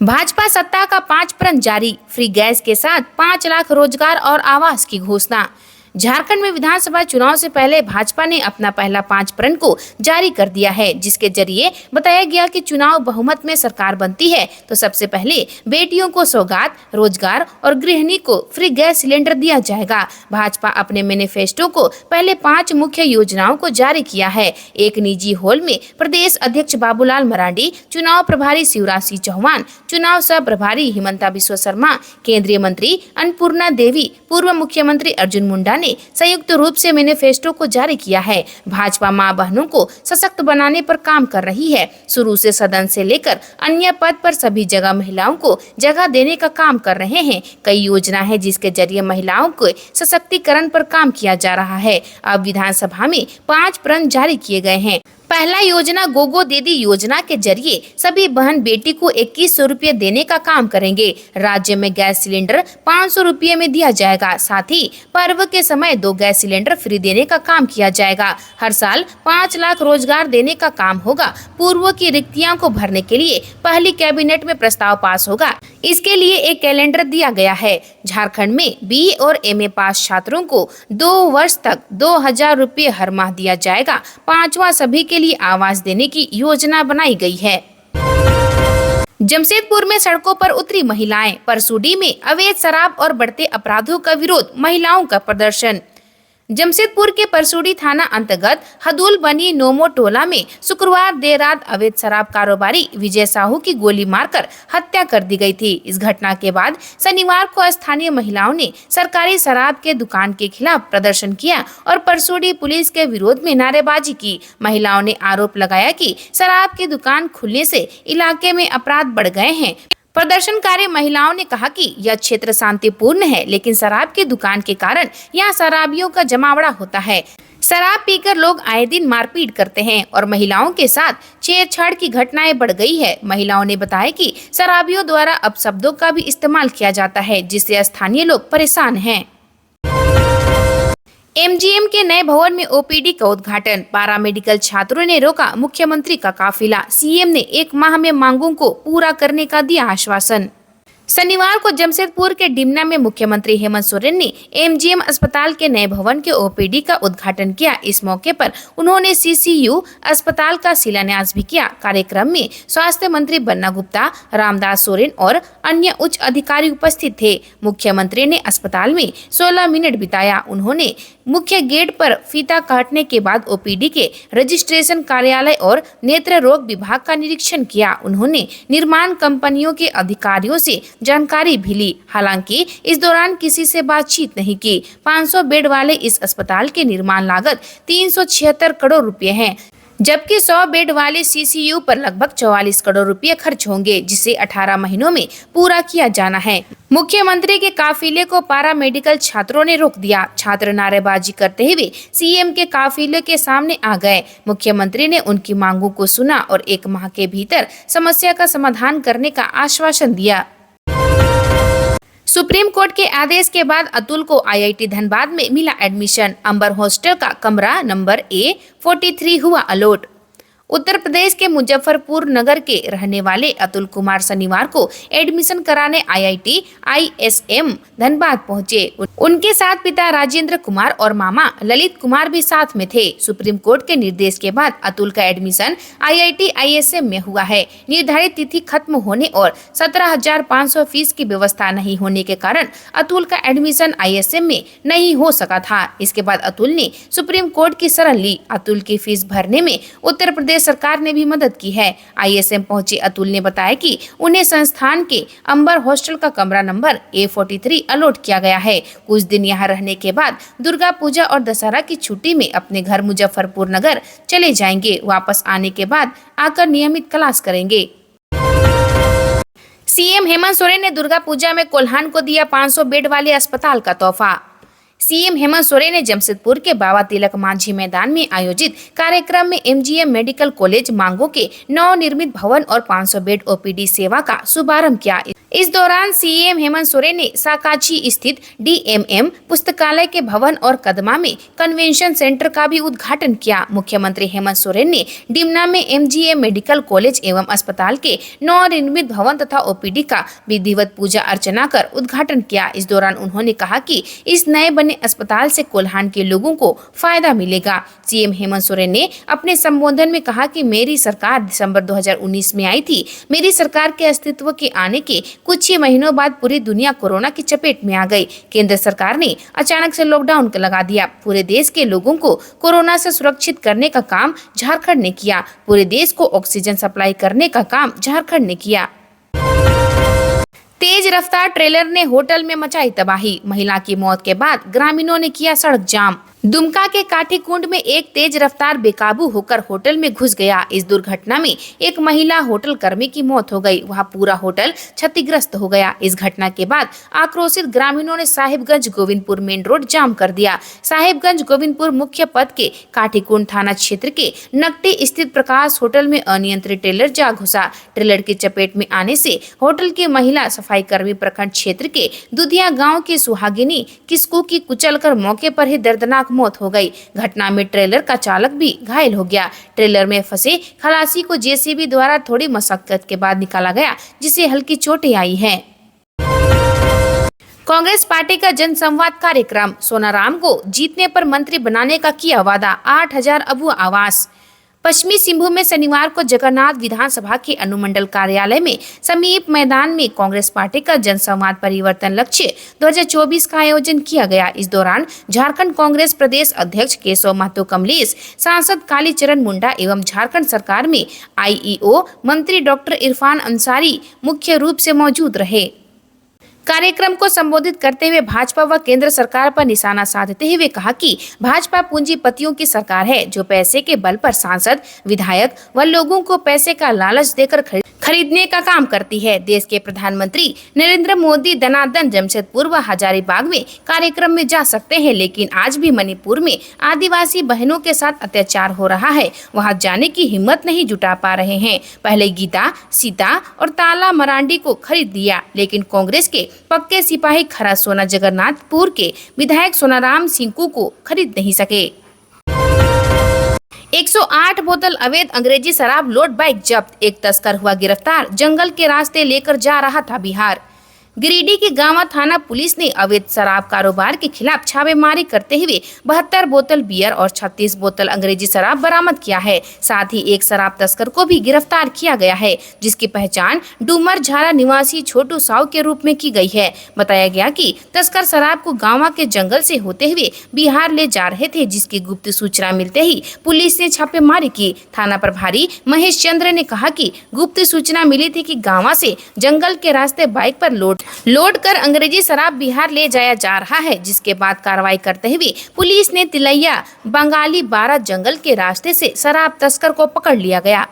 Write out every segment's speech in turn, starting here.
भाजपा सत्ता का 5 प्रण जारी, फ्री गैस के साथ 5 लाख रोजगार और आवास की घोषणा। झारखंड में विधानसभा चुनाव से पहले भाजपा ने अपना पहला 5 प्रण को जारी कर दिया है, जिसके जरिए बताया गया कि चुनाव बहुमत में सरकार बनती है तो सबसे पहले बेटियों को सौगात, रोजगार और गृहिणी को फ्री गैस सिलेंडर दिया जाएगा। भाजपा अपने मैनिफेस्टो को पहले 5 मुख्य योजनाओं को जारी किया है। एक निजी हॉल में प्रदेश अध्यक्ष बाबूलाल मरांडी, चुनाव प्रभारी शिवराज सिंह चौहान, चुनाव सह प्रभारी हिमंता बिस्वा शर्मा, केंद्रीय मंत्री अन्नपूर्णा देवी, पूर्व मुख्यमंत्री अर्जुन मुंडा ने संयुक्त रूप से मैनिफेस्टो को जारी किया है। भाजपा मां बहनों को सशक्त बनाने पर काम कर रही है। शुरू से सदन से लेकर अन्य पद पर सभी जगह महिलाओं को जगह देने का काम कर रहे हैं। कई योजना है जिसके जरिए महिलाओं के सशक्तिकरण पर काम किया जा रहा है। अब विधानसभा में 5 प्रण जारी किए गए हैं। पहला योजना गोगो दीदी योजना के जरिए सभी बहन बेटी को 2100 रुपये देने का काम करेंगे। राज्य में गैस सिलेंडर 500 रुपये में दिया जाएगा। साथ ही पर्व के समय 2 गैस सिलेंडर फ्री देने का काम किया जाएगा। हर साल 5 लाख रोजगार देने का काम होगा। पूर्व की रिक्तियां को भरने के लिए पहली कैबिनेट में प्रस्ताव पास होगा। इसके लिए एक कैलेंडर दिया गया है। झारखंड में BA और MA पास छात्रों को 2 वर्ष तक 2000 रुपये हर माह दिया जाएगा। 5वां सभी के लिए आवास देने की योजना बनाई गई है। जमशेदपुर में सड़कों पर उतरी महिलाएं, परसूडी में अवैध शराब और बढ़ते अपराधों का विरोध, महिलाओं का प्रदर्शन। जमशेदपुर के परसूडी थाना अंतर्गत हदुल बनी नोमो टोला में शुक्रवार देर रात अवैध शराब कारोबारी विजय साहू की गोली मारकर हत्या कर दी गई थी। इस घटना के बाद शनिवार को स्थानीय महिलाओं ने सरकारी शराब के दुकान के खिलाफ प्रदर्शन किया और परसूडी पुलिस के विरोध में नारेबाजी की। महिलाओं ने आरोप लगाया कि शराब की दुकान खुलने से इलाके में अपराध बढ़ गए हैं। प्रदर्शनकारी महिलाओं ने कहा कि यह क्षेत्र शांतिपूर्ण है, लेकिन शराब की दुकान के कारण यहाँ शराबियों का जमावड़ा होता है। शराब पीकर लोग आए दिन मारपीट करते हैं और महिलाओं के साथ छेड़छाड़ की घटनाएं बढ़ गई है। महिलाओं ने बताया कि शराबियों द्वारा अपशब्दों का भी इस्तेमाल किया जाता है, जिससे स्थानीय लोग परेशान हैं। MGM के नए भवन में OPD का उद्घाटन, पैरामेडिकल छात्रों ने रोका मुख्यमंत्री का काफिला। CM ने 1 माह में मांगों को पूरा करने का दिया आश्वासन। शनिवार को जमशेदपुर के डिमना में मुख्यमंत्री हेमंत सोरेन ने MGM अस्पताल के नए भवन के OPD का उद्घाटन किया। इस मौके पर उन्होंने CCU अस्पताल का शिलान्यास भी किया। कार्यक्रम में स्वास्थ्य मंत्री बन्ना गुप्ता, रामदास सोरेन और अन्य उच्च अधिकारी उपस्थित थे। मुख्यमंत्री ने अस्पताल में 16 मिनट बिताया। उन्होंने मुख्य गेट पर फीता काटने के बाद OPD के रजिस्ट्रेशन कार्यालय और नेत्र रोग विभाग का निरीक्षण किया। उन्होंने निर्माण कंपनियों के अधिकारियों से जानकारी भी ली। हालांकि इस दौरान किसी से बातचीत नहीं की। 500 बेड वाले इस अस्पताल के निर्माण लागत 376 करोड़ रुपए है, जबकि 100 बेड वाले CCU पर लगभग 44 करोड़ रुपए खर्च होंगे, जिसे 18 महीनों में पूरा किया जाना है। मुख्यमंत्री के काफिले को पैरामेडिकल छात्रों ने रोक दिया। छात्र नारेबाजी करते हुए CM के काफिले के सामने आ गए। मुख्यमंत्री ने उनकी मांगों को सुना और 1 माह के भीतर समस्या का समाधान करने का आश्वासन दिया। सुप्रीम कोर्ट के आदेश के बाद अतुल को IIT धनबाद में मिला एडमिशन। अंबर हॉस्टल का कमरा नंबर A43 हुआ अलॉट। उत्तर प्रदेश के मुजफ्फरपुर नगर के रहने वाले अतुल कुमार शनिवार को एडमिशन कराने IIT ISM धनबाद पहुंचे। उनके साथ पिता राजेंद्र कुमार और मामा ललित कुमार भी साथ में थे। सुप्रीम कोर्ट के निर्देश के बाद अतुल का एडमिशन IIT ISM में हुआ है। निर्धारित तिथि खत्म होने और 17,500 फीस की व्यवस्था नहीं होने के कारण अतुल का एडमिशन ISM में नहीं हो सका था। इसके बाद अतुल ने सुप्रीम कोर्ट की शरण ली। अतुल की फीस भरने में उत्तर प्रदेश सरकार ने भी मदद की है। ISM पहुंचे अतुल ने बताया कि उन्हें संस्थान के अंबर हॉस्टल का कमरा नंबर A43 अलॉट किया गया है। कुछ दिन यहां रहने के बाद दुर्गा पूजा और दशहरा की छुट्टी में अपने घर मुजफ्फरपुर नगर चले जाएंगे। वापस आने के बाद आकर नियमित क्लास करेंगे। CM हेमंत सोरेन ने दुर्गा पूजा में कोल्हान को दिया 500 बेड वाले अस्पताल का तोहफा। CM हेमंत सोरेन ने जमशेदपुर के बाबा तिलक मांझी मैदान में आयोजित कार्यक्रम में MGM मेडिकल कॉलेज मांगो के नवनिर्मित भवन और 500 बेड OPD सेवा का शुभारंभ किया। इस दौरान सीएम हेमंत सोरेन ने साकाची स्थित डीएमएम पुस्तकालय के भवन और कदमा में कन्वेंशन सेंटर का भी उद्घाटन किया। मुख्यमंत्री हेमंत सोरेन ने डिमना में एमजीएम मेडिकल कॉलेज एवं अस्पताल के नवनिर्मित भवन तथा ओपीडी का विधिवत पूजा अर्चना कर उद्घाटन किया। इस दौरान उन्होंने कहा कि इस नए बने अस्पताल से कोल्हान के लोगों को फायदा मिलेगा। सीएम हेमंत सोरेन ने अपने संबोधन में कहा कि मेरी सरकार दिसंबर 2019 में आई थी। मेरी सरकार के अस्तित्व के आने के कुछ ही महीनों बाद पूरी दुनिया कोरोना की चपेट में आ गई। केंद्र सरकार ने अचानक से लॉकडाउन लगा दिया। पूरे देश के लोगों को कोरोना से सुरक्षित करने का काम झारखंड ने किया। पूरे देश को ऑक्सीजन सप्लाई करने का काम झारखंड ने किया। तेज रफ्तार ट्रेलर ने होटल में मचाई तबाही। महिला की मौत के बाद ग्रामीणों ने किया सड़क जाम। दुमका के काठीकुंड में एक तेज रफ्तार बेकाबू होकर होटल में घुस गया। इस दुर्घटना में एक महिला होटल कर्मी की मौत हो गई। वहां पूरा होटल क्षतिग्रस्त हो गया। इस घटना के बाद आक्रोशित ग्रामीणों ने साहिबगंज गोविंदपुर मेन रोड जाम कर दिया। साहिबगंज गोविंदपुर मुख्य पथ के काठीकुंड थाना क्षेत्र के नकटी स्थित प्रकाश होटल में अनियंत्रित ट्रेलर जा घुसा। ट्रेलर की चपेट में आने से होटल की महिला सफाई कर्मी प्रखंड क्षेत्र के दुधिया गाँव की सुहागिनी किस्कू की कुचलकर मौके पर ही दर्दनाक मौत हो गई। घटना में ट्रेलर का चालक भी घायल हो गया। ट्रेलर में फंसे खलासी को जेसीबी द्वारा थोड़ी मशक्कत के बाद निकाला गया, जिसे हल्की चोटें आई हैं। कांग्रेस पार्टी का जनसंवाद कार्यक्रम। सोनाराम को जीतने पर मंत्री बनाने का किया वादा। 8000 अबू आवास। पश्चिमी सिंहभूम में शनिवार को जगन्नाथ विधानसभा के अनुमंडल कार्यालय में समीप मैदान में कांग्रेस पार्टी का जनसंवाद परिवर्तन लक्ष्य 2024 का आयोजन किया गया। इस दौरान झारखंड कांग्रेस प्रदेश अध्यक्ष केशव महतो कमलेश, सांसद कालीचरण मुंडा एवं झारखंड सरकार में आईईओ मंत्री डॉक्टर इरफान अंसारी मुख्य रूप से मौजूद रहे। कार्यक्रम को संबोधित करते हुए भाजपा व केंद्र सरकार पर निशाना साधते हुए कहा कि भाजपा पूंजीपतियों की सरकार है, जो पैसे के बल पर सांसद, विधायक व लोगों को पैसे का लालच देकर खरीदने का काम करती है। देश के प्रधानमंत्री नरेंद्र मोदी दनादन जमशेदपुर व हजारीबाग में कार्यक्रम में जा सकते हैं, लेकिन आज भी मणिपुर में आदिवासी बहनों के साथ अत्याचार हो रहा है। वहां जाने की हिम्मत नहीं जुटा पा रहे हैं। पहले गीता, सीता और ताला मरांडी को खरीद लिया, लेकिन कांग्रेस के पक्के सिपाही खरा सोना जगन्नाथपुर के विधायक सोनाराम सिंकू को खरीद नहीं सके। 108 बोतल अवैध अंग्रेजी शराब लोड बाइक जब्त। एक तस्कर हुआ गिरफ्तार। जंगल के रास्ते लेकर जा रहा था बिहार। गिरिडीह की गांवा थाना पुलिस ने अवैध शराब कारोबार के खिलाफ छापेमारी करते हुए 72 बोतल बियर और 36 बोतल अंग्रेजी शराब बरामद किया है। साथ ही एक शराब तस्कर को भी गिरफ्तार किया गया है, जिसकी पहचान डूमर झारा निवासी छोटू साव के रूप में की गई है। बताया गया कि तस्कर शराब को गांवा के जंगल से होते हुए बिहार ले जा रहे थे, जिसकी गुप्त सूचना मिलते ही पुलिस ने छापेमारी की। थाना प्रभारी महेश चंद्र ने कहा कि गुप्त सूचना मिली थी कि गांवा से जंगल के रास्ते बाइक पर लोड कर अंग्रेजी शराब बिहार ले जाया जा रहा है, जिसके बाद कार्रवाई करते हुए पुलिस ने तिलैया बंगाली 12 जंगल के रास्ते से शराब तस्कर को पकड़ लिया गया।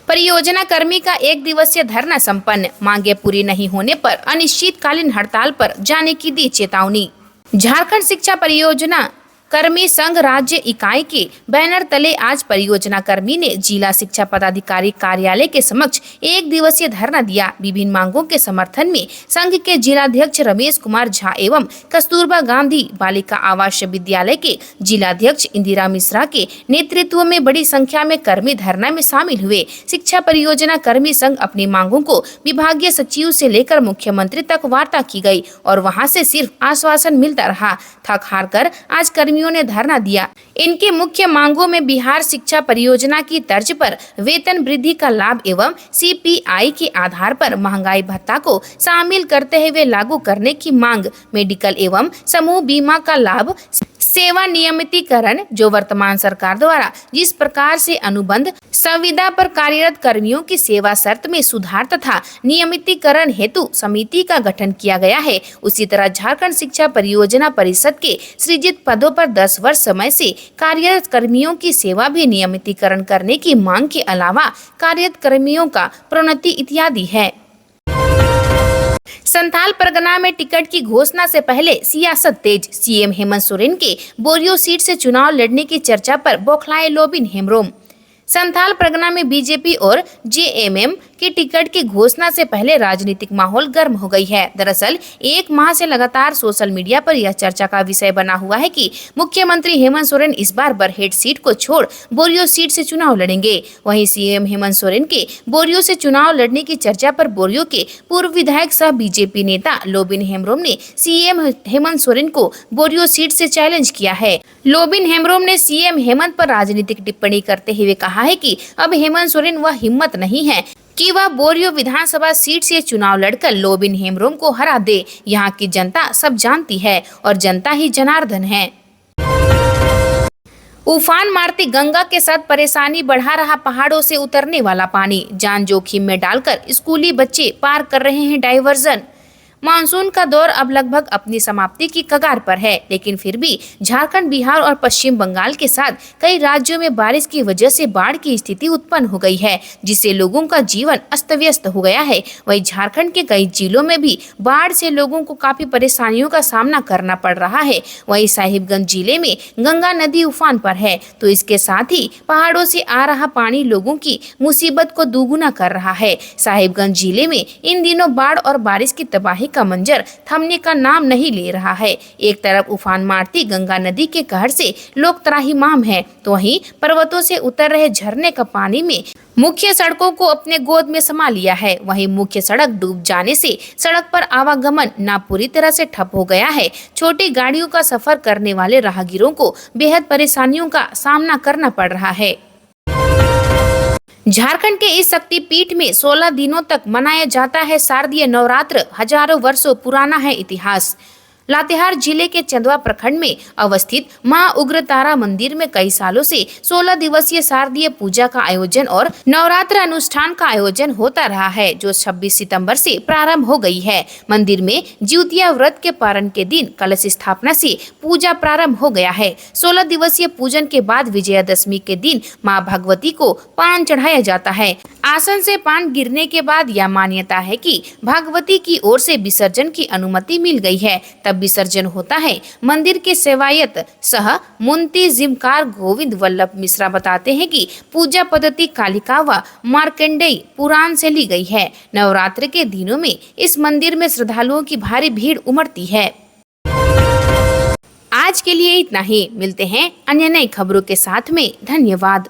परियोजना कर्मी का 1 दिवसीय धरना संपन्न। मांगे पूरी नहीं होने पर अनिश्चितकालीन हड़ताल पर जाने की दी चेतावनी। झारखंड शिक्षा परियोजना कर्मी संघ राज्य इकाई के बैनर तले आज परियोजना कर्मी ने जिला शिक्षा पदाधिकारी कार्यालय के समक्ष 1 दिवसीय धरना दिया। विभिन्न मांगों के समर्थन में संघ के जिलाध्यक्ष रमेश कुमार झा एवं कस्तूरबा गांधी बालिका आवासीय विद्यालय के जिलाध्यक्ष इंदिरा मिश्रा के नेतृत्व में बड़ी संख्या में कर्मी धरना में शामिल हुए। शिक्षा परियोजना कर्मी संघ अपनी मांगों को विभागीय सचिव से लेकर मुख्यमंत्री तक वार्ता की गई और वहां से सिर्फ आश्वासन मिलता रहा। थक हार कर आज कर्मियों ने धरना दिया। इनके मुख्य मांगों में बिहार शिक्षा परियोजना की तर्ज पर वेतन वृद्धि का लाभ एवं सीपीआई के आधार पर महंगाई भत्ता को शामिल करते हुए लागू करने की मांग, मेडिकल एवं समूह बीमा का लाभ, सेवा नियमितीकरण, जो वर्तमान सरकार द्वारा जिस प्रकार से अनुबंध संविदा पर कार्यरत कर्मियों की सेवा शर्त में सुधार तथा नियमितीकरण हेतु समिति का गठन किया गया है, उसी तरह झारखंड शिक्षा परियोजना परिषद के सृजित पदों पर 10 वर्ष समय से कार्यरत कर्मियों की सेवा भी नियमितीकरण करने की मांग के अलावा कार्यरत कर्मियों का प्रोन्नति इत्यादि है। संथाल परगना में टिकट की घोषणा से पहले सियासत तेज। सीएम हेमंत सोरेन के बोरियो सीट से चुनाव लड़ने की चर्चा पर बौखलाए लोबिन हेम्ब्रोम। संथाल परगना में बीजेपी और जेएमएम कि टिकट की घोषणा से पहले राजनीतिक माहौल गर्म हो गई है। दरअसल 1 माह से लगातार सोशल मीडिया पर यह चर्चा का विषय बना हुआ है कि मुख्यमंत्री हेमंत सोरेन इस बार बरहेट सीट को छोड़ बोरियो सीट से चुनाव लड़ेंगे। वहीं सीएम हेमंत सोरेन के बोरियो से चुनाव लड़ने की चर्चा पर बोरियो के पूर्व विधायक सह बीजेपी नेता लोबिन हेम्ब्रोम ने सीएम हेमंत सोरेन को बोरियो सीट से चैलेंज किया है। लोबिन हेम्ब्रोम ने सीएम हेमंत पर राजनीतिक टिप्पणी करते हुए कहा है कि अब हेमंत सोरेन वह हिम्मत नहीं है कि वह बोरियो विधानसभा सीट से चुनाव लड़कर लोबिन हेम्ब्रोम को हरा दे। यहाँ की जनता सब जानती है और जनता ही जनार्दन है। उफान मारती गंगा के साथ परेशानी बढ़ा रहा पहाड़ों से उतरने वाला पानी। जान जोखिम में डालकर स्कूली बच्चे पार कर रहे हैं डाइवर्जन। मानसून का दौर अब लगभग अपनी समाप्ति की कगार पर है, लेकिन फिर भी झारखंड, बिहार और पश्चिम बंगाल के साथ कई राज्यों में बारिश की वजह से बाढ़ की स्थिति उत्पन्न हो गई है, जिससे लोगों का जीवन अस्त व्यस्त हो गया है। वहीं झारखंड के कई जिलों में भी बाढ़ से लोगों को काफी परेशानियों का सामना करना पड़ रहा है। वहीं साहिबगंज जिले में गंगा नदी उफान पर है, तो इसके साथ ही पहाड़ों से आ रहा पानी लोगों की मुसीबत को दोगुना कर रहा है। साहिबगंज जिले में इन दिनों बाढ़ और बारिश की तबाही का मंजर थमने का नाम नहीं ले रहा है। एक तरफ उफान मारती गंगा नदी के कहर से लोग त्राहिमाम हैं, तो वहीं पर्वतों से उतर रहे झरने का पानी में मुख्य सड़कों को अपने गोद में समा लिया है। वहीं मुख्य सड़क डूब जाने से सड़क पर आवागमन न पूरी तरह से ठप हो गया है। छोटी गाड़ियों का सफर करने वाले राहगीरों को बेहद परेशानियों का सामना करना पड़ रहा है। झारखंड के इस शक्तिपीठ में 16 दिनों तक मनाया जाता है शारदीय नवरात्र। हजारों वर्षों पुराना है इतिहास। लातेहार जिले के चंदवा प्रखंड में अवस्थित मां उग्रतारा मंदिर में कई सालों से 16 दिवसीय शारदीय पूजा का आयोजन और नवरात्र अनुष्ठान का आयोजन होता रहा है, जो 26 सितंबर से प्रारंभ हो गई है। मंदिर में जिउतिया व्रत के पारण के दिन कलश स्थापना से पूजा प्रारंभ हो गया है। 16 दिवसीय पूजन के बाद विजयादशमी के दिन मां भगवती को पान चढ़ाया जाता है। आसन से पान गिरने के बाद यह मान्यता है कि भगवती की ओर से विसर्जन की अनुमति मिल गई है, तब विसर्जन होता है। मंदिर के सेवायत सह मुंती जिमकार गोविंद वल्लभ मिश्रा बताते हैं कि पूजा पद्धति कालिका व मार्कंडेय पुराण से ली गई है। नवरात्र के दिनों में इस मंदिर में श्रद्धालुओं की भारी भीड़ उमड़ती है। आज के लिए इतना ही। मिलते हैं अन्य नई खबरों के साथ में। धन्यवाद।